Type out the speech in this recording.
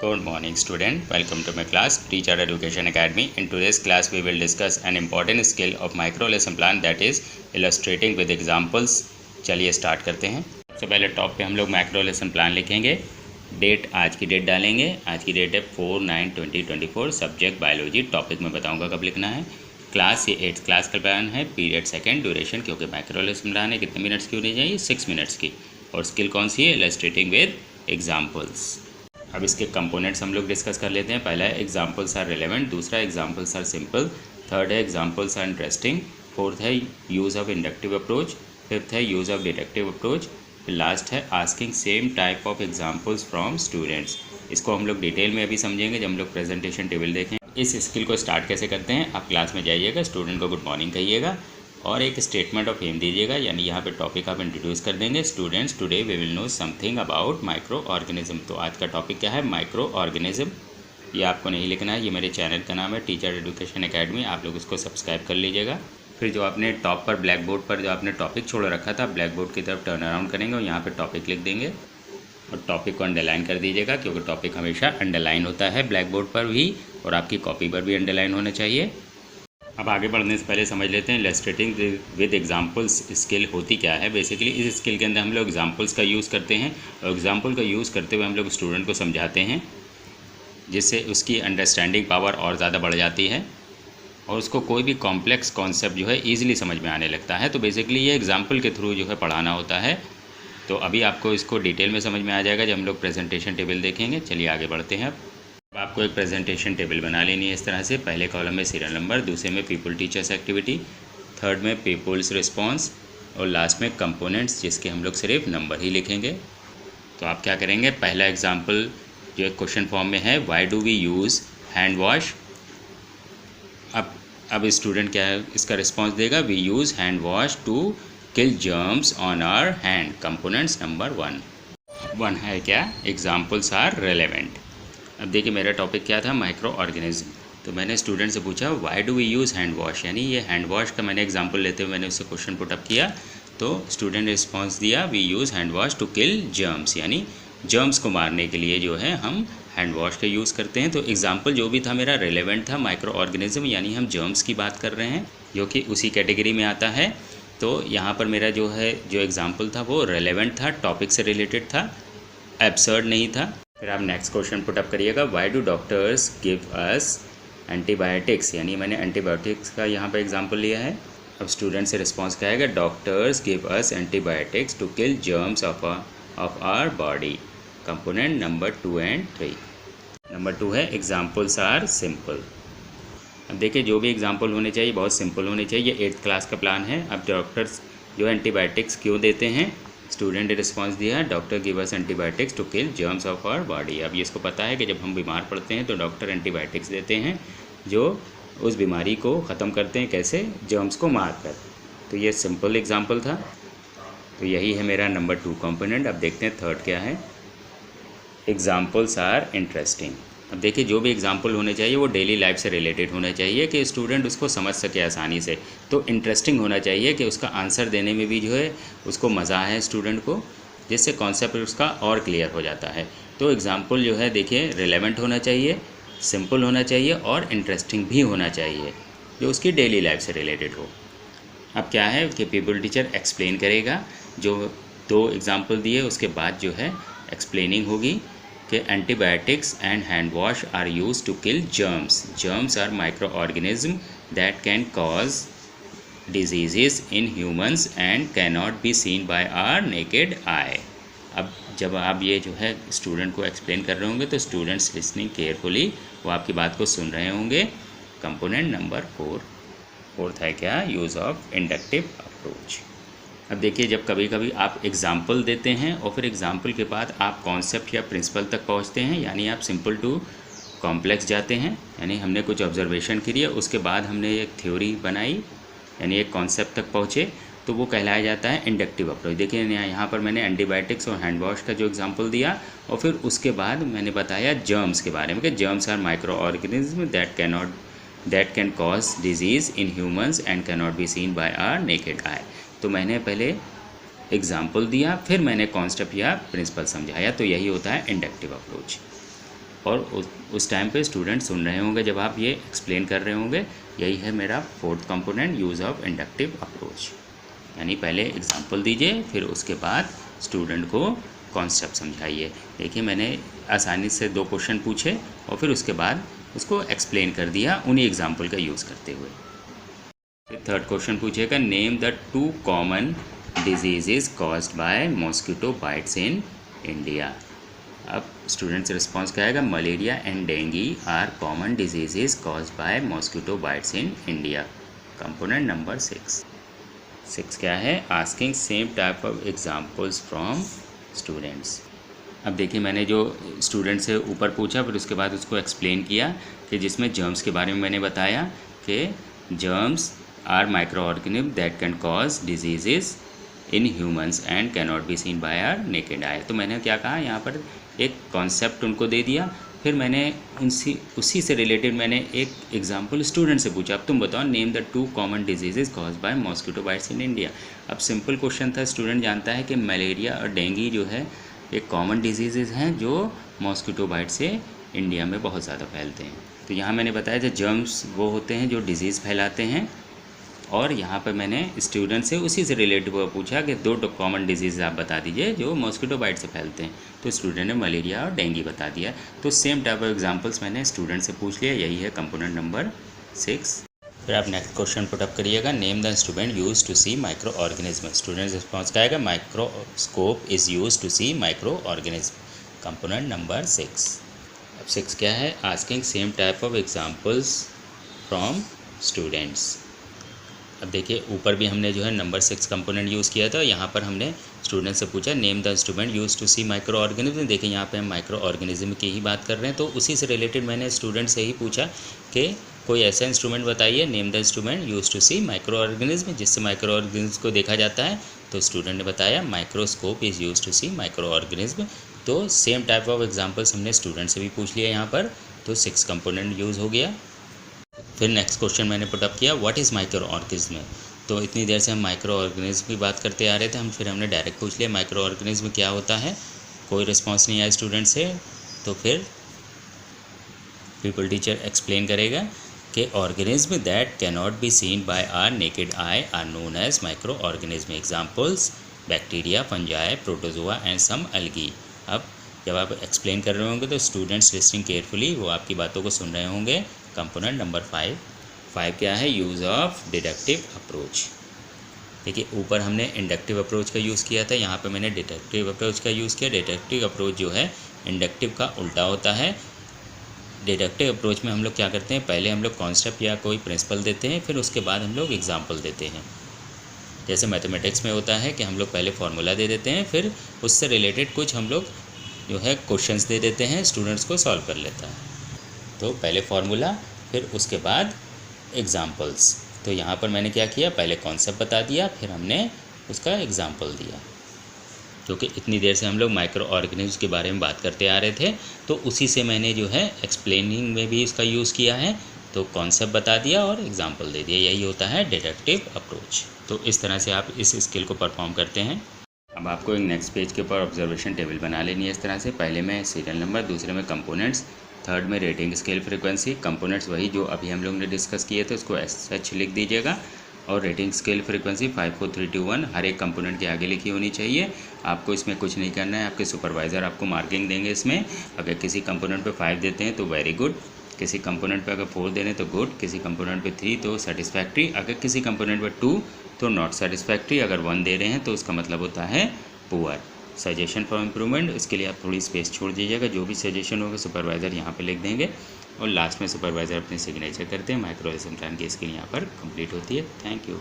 Good morning student, welcome to my class Teacher Education Academy. In today's class we will discuss an important skill of micro lesson plan, that is illustrating with examples. चलिए start करते हैं। सबसे पहले top पे हम लोग micro lesson plan लिखेंगे। Date, आज की डेट डालेंगे। आज की डेट है 4/9/2024। Subject biology. टॉपिक में बताऊंगा कब लिखना है। क्लास ये 8th क्लास का प्लान है। Period second. ड्यूरेशन क्योंकि माइक्रो लेसन प्लान है कितने मिनट्स की होनी चाहिए, 6 मिनट्स की। और स्किल कौन सी है, इलस्ट्रेटिंग विद एग्जाम्पल्स। अब इसके कंपोनेंट्स हम लोग डिस्कस कर लेते हैं। पहला है एग्जाम्पल्स आर रिलेवेंट, दूसरा एग्जाम्पल्स आर सिंपल, थर्ड है एग्जाम्पल्स आर इंटरेस्टिंग, फोर्थ है use of inductive approach, fifth है यूज़ ऑफ डिडक्टिव अप्रोच, फिर लास्ट है asking same type of examples from students. इसको हम लोग डिटेल में अभी समझेंगे जब हम लोग प्रेजेंटेशन टेबल देखें। इस स्किल को स्टार्ट कैसे करते हैं, आप क्लास में जाइएगा, स्टूडेंट को गुड मॉर्निंग कहिएगा और एक स्टेटमेंट ऑफ एम दीजिएगा, यानी यहाँ पे टॉपिक आप इंट्रोड्यूस कर देंगे। Students today we will know something about microorganism. तो आज का टॉपिक क्या है, माइक्रो ऑर्गेनिज्म। ये आपको नहीं लिखना है, ये मेरे चैनल का नाम है टीचर एजुकेशन एकेडमी, आप लोग उसको सब्सक्राइब कर लीजिएगा। फिर जो आपने टॉप पर ब्लैक बोर्ड पर जो आपने टॉपिक छोड़ रखा था, ब्लैक बोर्ड की तरफ टर्न अराउंड करेंगे और यहाँ पर टॉपिक लिख देंगे और टॉपिक को अंडरलाइन कर दीजिएगा, क्योंकि टॉपिक हमेशा अंडरलाइन होता है ब्लैक बोर्ड पर भी और आपकी कॉपी पर भी अंडरलाइन होना चाहिए। अब आगे बढ़ने से पहले समझ लेते हैं इलस्ट्रेटिंग विद एग्जांपल्स स्किल होती क्या है। बेसिकली इस स्किल के अंदर हम लोग एग्जांपल्स का यूज़ करते हैं और एग्जांपल का यूज़ करते हुए हम लोग स्टूडेंट को समझाते हैं, जिससे उसकी अंडरस्टैंडिंग पावर और ज़्यादा बढ़ जाती है और उसको कोई भी कॉम्प्लेक्स कॉन्सेप्ट जो है ईजिली समझ में आने लगता है। तो बेसिकली ये एग्जाम्पल के थ्रू जो है पढ़ाना होता है। तो अभी आपको इसको डिटेल में समझ में आ जाएगा जब हम लोग प्रेजेंटेशन टेबल देखेंगे। चलिए आगे बढ़ते हैं। अब आपको एक प्रेजेंटेशन टेबल बना लेनी है इस तरह से। पहले कॉलम में सीरियल नंबर, दूसरे में पीपल टीचर्स एक्टिविटी, थर्ड में पीपल्स रिस्पॉन्स और लास्ट में कंपोनेंट्स, जिसके हम लोग सिर्फ नंबर ही लिखेंगे। तो आप क्या करेंगे, पहला एग्जाम्पल जो एक क्वेश्चन फॉर्म में है, why do we use hand wash. अब स्टूडेंट क्या है इसका रिस्पॉन्स देगा, we use hand wash to kill germs on our hand. Components number 1 है क्या, एग्जाम्पल्स आर रेलेवेंट। अब देखिए मेरा टॉपिक क्या था, माइक्रो ऑर्गेनिज्म। तो मैंने स्टूडेंट से पूछा why do we use hand wash, यानी ये हैंड वॉश का मैंने एग्जांपल लेते हुए मैंने उससे क्वेश्चन पुट अप किया। तो स्टूडेंट ने रिस्पॉन्स दिया, we use hand wash to kill germs, यानी जर्म्स को मारने के लिए जो है हम हैंड वॉश का यूज़ करते हैं। तो एग्जाम्पल जो भी था मेरा रेलेवेंट था, माइक्रो ऑर्गेनिज्म, यानी हम जर्म्स की बात कर रहे हैं जो कि उसी कैटेगरी में आता है। तो यहाँ पर मेरा जो एग्जाम्पल था वो रेलेवेंट था, टॉपिक से रिलेटेड था, एब्सर्ड नहीं था। फिर आप नेक्स्ट क्वेश्चन पुट अप करिएगा, why do doctors give us antibiotics, यानी मैंने एंटीबायोटिक्स का यहाँ पे एग्जांपल लिया है। अब स्टूडेंट से रिस्पांस क्या आएगा, doctors give us antibiotics to kill germs of our body. Component number 2 and 3। Number 2 है एग्जाम्पल्स आर सिंपल। अब देखिए जो भी एग्जाम्पल होने चाहिए बहुत सिंपल होने चाहिए। 8th क्लास का प्लान है। अब डॉक्टर्स जो एंटीबायोटिक्स क्यों देते हैं, स्टूडेंट ने रिस्पॉन्स दिया, doctor give us antibiotics to kill germs of our body. अब ये इसको पता है कि जब हम बीमार पड़ते हैं तो डॉक्टर एंटीबायोटिक्स देते हैं जो उस बीमारी को ख़त्म करते हैं, कैसे, जर्म्स को मार कर। तो ये सिंपल एग्जांपल था। तो यही है मेरा नंबर 2 कंपोनेंट। अब देखते हैं थर्ड क्या है, एग्जाम्पल्स आर इंटरेस्टिंग। अब देखिए जो भी एग्जाम्पल होने चाहिए वो डेली लाइफ से रिलेटेड होना चाहिए कि स्टूडेंट उसको समझ सके आसानी से। तो इंटरेस्टिंग होना चाहिए कि उसका आंसर देने में भी जो है उसको मज़ा है स्टूडेंट को, जिससे कॉन्सेप्ट उसका और क्लियर हो जाता है। तो एग्जाम्पल जो है देखिए रिलेवेंट होना चाहिए, सिंपल होना चाहिए और इंटरेस्टिंग भी होना चाहिए, जो उसकी डेली लाइफ से रिलेटेड हो। अब क्या है कि पीपल टीचर एक्सप्लेन करेगा, जो 2 एग्जाम्पल दिए उसके बाद जो है एक्सप्लेनिंग होगी कि antibiotics and hand wash are use to kill germs. Germs are microorganism that can cause diseases in humans and can not be seen by our naked eye. अब जब आप ये जो है स्टूडेंट को एक्सप्लेन कर रहे होंगे तो स्टूडेंट्स लिसनिंग केयरफुली, वो आपकी बात को सुन रहे होंगे। कंपोनेंट नंबर 4 है क्या, यूज़ ऑफ इंडक्टिव अप्रोच। अब देखिए जब कभी कभी आप एग्जाम्पल देते हैं और फिर एग्जाम्पल के बाद आप कॉन्सेप्ट या प्रिंसिपल तक पहुंचते हैं, यानी आप सिंपल टू कॉम्प्लेक्स जाते हैं, यानी हमने कुछ ऑब्जर्वेशन करी उसके बाद हमने एक थ्योरी बनाई, यानी एक कॉन्सेप्ट तक पहुँचे, तो वो कहलाया जाता है इंडक्टिव अप्रोच। देखिए यहाँ पर मैंने एंटीबायोटिक्स और हैंड वॉश का जो एग्जाम्पल दिया और फिर उसके बाद मैंने बताया जर्म्स के बारे में कि germs are microorganism that can cause disease in humans and can not be seen by our naked eye. तो मैंने पहले एग्जाम्पल दिया, फिर मैंने कॉन्सेप्ट या प्रिंसिपल समझाया, तो यही होता है इंडक्टिव अप्रोच। और उस टाइम पे स्टूडेंट सुन रहे होंगे जब आप ये एक्सप्लेन कर रहे होंगे। यही है मेरा fourth component, use of inductive approach. यानी पहले एग्जांपल दीजिए, फिर उसके बाद स्टूडेंट को कॉन्सेप्ट समझाइए। देखिए मैंने आसानी से 2 क्वेश्चन पूछे और फिर उसके बाद उसको एक्सप्लेन कर दिया उन्हीं एग्जाम्पल का यूज़ करते हुए। फिर थर्ड क्वेश्चन पूछेगा, name the 2 common disease caused by mosquito bites in India. अब स्टूडेंट से रिस्पॉन्स क्या आएगा, malaria and dengue are common disease caused by mosquito bites in India. Component number 6 क्या है, asking same type of examples from students. अब देखिए मैंने जो स्टूडेंट से ऊपर पूछा फिर उसके बाद उसको एक्सप्लेन किया कि जिसमें जर्म्स के बारे में मैंने बताया कि germs are microorganism that can cause diseases in humans and can not be seen by our naked eye. तो मैंने क्या कहा, यहाँ पर एक कॉन्सेप्ट उनको दे दिया, फिर मैंने उसी से रिलेटेड मैंने एक एग्जांपल स्टूडेंट से पूछा, अब तुम बताओ name the 2 common diseases cause by mosquito bites in India. अब सिंपल क्वेश्चन था, स्टूडेंट जानता है कि मलेरिया और डेंगू जो है एक कॉमन डिजीज़ हैं जो मॉस्किटो बाइट से इंडिया में बहुत ज़्यादा फैलते हैं। तो यहाँ मैंने बताया जो जर्म्स वो होते हैं जो डिजीज़ फैलाते हैं, और यहाँ पर मैंने स्टूडेंट से उसी से रिलेटेड पूछा कि 2 कॉमन डिजीज़ आप बता दीजिए जो मॉस्किटो बाइट से फैलते हैं। तो स्टूडेंट ने मलेरिया और डेंगू बता दिया। तो सेम टाइप ऑफ एग्जांपल्स मैंने स्टूडेंट से पूछ लिया। यही है कंपोनेंट नंबर 6। फिर आप नेक्स्ट क्वेश्चन पुटअप करिएगा, name the instrument use to see microorganism. Student response क्या आएगा, microscope is use to see microorganism. Component number 6। अब 6 क्या है, asking same type of examples from students. अब देखिए ऊपर भी हमने जो है नंबर 6 कंपोनेंट यूज़ किया था, यहाँ पर हमने स्टूडेंट से पूछा name the instrument use to see microorganism. देखिए यहाँ पे हम माइक्रो ऑर्गेनिज्म की ही बात कर रहे हैं, तो उसी से रिलेटेड मैंने स्टूडेंट से ही पूछा कि कोई ऐसा इंस्ट्रूमेंट बताइए, name the instrument use to see microorganism, जिससे माइक्रो ऑर्गेनिज्म को देखा जाता है। तो स्टूडेंट ने बताया microscope is use to see microorganism. तो सेम टाइप ऑफ एग्जाम्पल्स हमने स्टूडेंट से भी पूछ लिया यहाँ पर, तो 6 कंपोनेंट यूज़ हो गया। फिर नेक्स्ट क्वेश्चन मैंने पुटअप किया, व्हाट इज़ माइक्रो ऑर्गेनिज्म। तो इतनी देर से हम माइक्रो ऑर्गेनिज्म की बात करते आ रहे थे, फिर हमने डायरेक्ट पूछ लिया माइक्रो ऑर्गेनिज्म क्या होता है। कोई रिस्पॉन्स नहीं आया स्टूडेंट से, तो फिर पीपल टीचर एक्सप्लेन करेगा कि organism that can not be seen by our naked eye are known as microorganism. Examples bacteria, fungi, protozoa and some algae. अब जब आप एक्सप्लेन कर रहे होंगे तो स्टूडेंट्स लिसनिंग केयरफुली, वो आपकी बातों को सुन रहे होंगे। कंपोनेंट नंबर 5 क्या है, यूज़ ऑफ डिडक्टिव अप्रोच। देखिए ऊपर हमने इंडक्टिव अप्रोच का यूज़ किया था, यहाँ पे मैंने डिडक्टिव अप्रोच का यूज़ किया। डिडक्टिव अप्रोच जो है इंडक्टिव का उल्टा होता है। डिडक्टिव अप्रोच में हम लोग क्या करते हैं, पहले हम लोग कॉन्सेप्ट या कोई प्रिंसिपल देते हैं, फिर उसके बाद हम लोग एग्जाम्पल देते हैं। जैसे मैथमेटिक्स में होता है कि हम लोग पहले फार्मूला दे देते हैं, फिर उससे रिलेटेड कुछ हम लोग जो है क्वेश्चंस दे देते हैं, स्टूडेंट्स को सॉल्व कर लेता है। तो पहले फार्मूला फिर उसके बाद एग्जाम्पल्स। तो यहाँ पर मैंने क्या किया, पहले कॉन्सेप्ट बता दिया, फिर हमने उसका एग्जाम्पल दिया। क्योंकि इतनी देर से हम लोग माइक्रो ऑर्गेनिज्म के बारे में बात करते आ रहे थे, तो उसी से मैंने जो है एक्सप्लेनिंग में भी इसका यूज़ किया है। तो कॉन्सेप्ट बता दिया और एग्जाम्पल दे दिया, यही होता है डिडक्टिव अप्रोच। तो इस तरह से आप इस स्किल को परफॉर्म करते हैं। अब आपको एक नेक्स्ट पेज के ऊपर ऑब्जर्वेशन टेबल बना लेनी है इस तरह से। पहले में सीरियल नंबर, दूसरे में कंपोनेंट्स, थर्ड में रेटिंग स्केल फ्रीक्वेंसी। कंपोनेंट्स वही जो अभी हम लोग ने डिस्कस किए थे, उसको सच लिख दीजिएगा। और रेटिंग स्केल फ्रीक्वेंसी 5 4 3 2 1 हर एक कंपोनेंट के आगे लिखी होनी चाहिए। आपको इसमें कुछ नहीं करना है, आपके सुपरवाइज़र आपको मार्किंग देंगे इसमें। अगर किसी कंपोनेंट पे 5 देते हैं तो वेरी गुड, किसी कंपोनेंट पे अगर 4 दे रहे हैं तो गुड, किसी कंपोनेंट पे 3 तो सेटिस्फैक्ट्री, अगर किसी कंपोनेंट पे 2 तो नॉट सेटिस्फैक्ट्री, अगर 1 दे रहे हैं तो उसका मतलब होता है पुअर। सजेशन फॉर इम्प्रूवमेंट, इसके लिए आप थोड़ी स्पेस छोड़ दीजिएगा। जो भी सजेशन होगा सुपरवाइज़र यहाँ पे लिख देंगे और लास्ट में सुपरवाइज़र अपने सिग्नेचर करते हैं। माइक्रो लेसन प्लान की स्किल यहाँ पर कंप्लीट होती है। Thank you.